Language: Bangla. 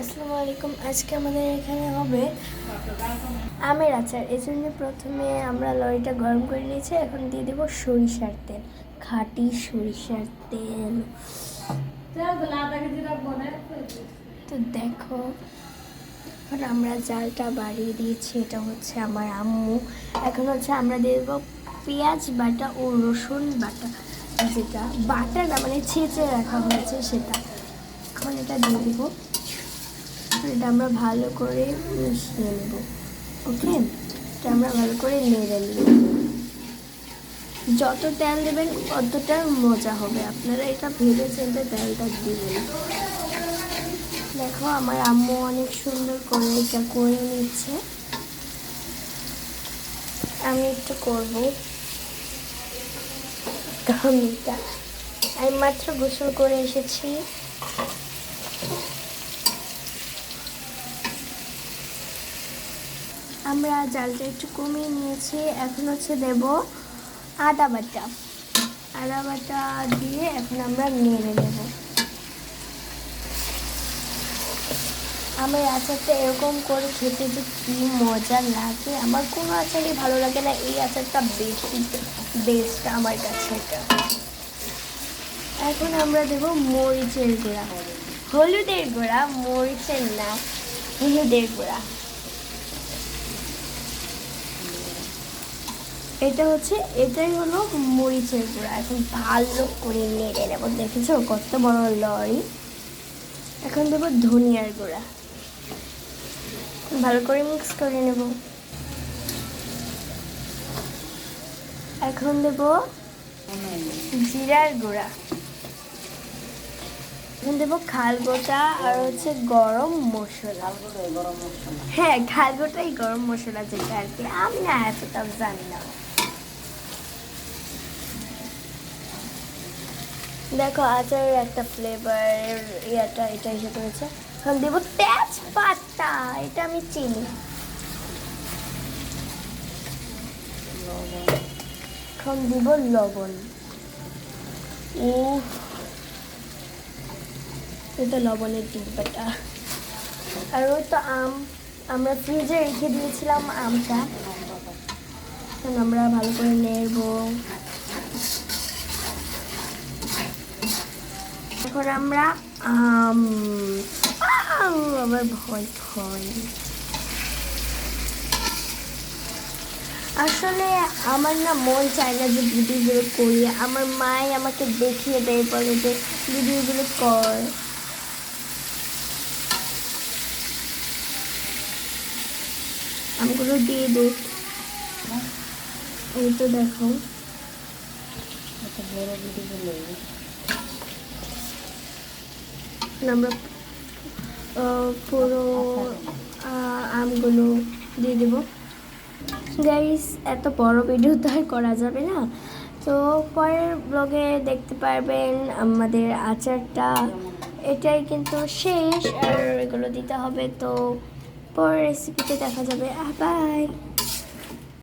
আসসালামু আলাইকুম। আজকে আমাদের এখানে হবে আমের আচার। এই জন্য প্রথমে আমরা লরিটা গরম করে নিয়েছি। এখন দিয়ে দেবো সরিষার তেল, খাঁটি সরিষার তেল। তো দেখো, এখন আমরা জালটা বাড়িয়ে দিয়েছি। এটা হচ্ছে আমার আম্মু। এখন হচ্ছে আমরা দিয়ে দেবো পেঁয়াজ বাটা ও রসুন বাটা, যেটা বাটা না মানে ছেঁচে রাখা হয়েছে সেটা। এখন এটা দিয়ে দেবো। এটা আমরা ভালো করে মিশিয়ে নেব। ওকে, এটা আমরা ভালো করে নেড়ে নেব। যত তেল দেবেন ততটা মজা হবে। আপনারা এটা ভেবে চিন্তে তেলটা দিবেন। দেখো, আমার আম্মু অনেক সুন্দর করে এটা করে নিচ্ছে। আমি একটু করবো। আমি মাত্র গোসল করে এসেছি। আমরা জালটা একটু কমিয়ে নিয়েছি। এখন হচ্ছে দেব আদা বাটা। আদা বাটা দিয়ে এখন আমরা নেড়ে নেব। আমার আচারটা এরকম করে খেতে যে কী মজা লাগে, আমার কোনো আচারই ভালো লাগে না, এই আচারটা বেশি বেস্ট আমার কাছে এটা। এখন আমরা দেব মরিচের গুঁড়া, হলুদের গুঁড়া, মরিচের না, হলুদের গুঁড়া। এটাই হলো মরিচের গুঁড়া। এখন ভালো করে নেড়ে নেব। দেখেছো কত বড় লরি। এখন দেবো ধনিয়ার গুঁড়া, ভালো করে মিক্স করে নেব। এখন দেব জিরার গুঁড়া। এখন দেবো খালগোটা আর হচ্ছে গরম মশলা। হ্যাঁ, খালগোটাই গরম মশলা, যেটা আর কি। আমি না এতটা জানি না। দেখো, আচারের একটা ফ্লেভার এটা এসে পড়েছে। এখন দেবো তেজপাতা, এটা আমি চিনি। এখন দিব লবণ। এটা লবণের ডিব্বাটা। আর ওই তো আমরা ফ্রিজে রেখে দিয়েছিলাম আমটা। এখন আমরা ভালো করে নেড়ব। এখন আমরা আবার ভয় আসলে আমার না মন চায় না যে ভিডিওগুলো করি। আমার মাই আমাকে দেখিয়ে দেয়, বলে যে ভিডিওগুলো কর। আমগুলো দিয়ে দে। এই তো দেখো, আমরা পুরো আমগুলো দিয়ে দেবো। গাইস, এত বড় ভিডিও তো আর করা যাবে না, তো পরের ব্লগে দেখতে পারবেন আমাদের আচারটা। এটাই কিন্তু শেষ, আর এগুলো দিতে হবে। তো পরের রেসিপিতে দেখা যাবে। বাই।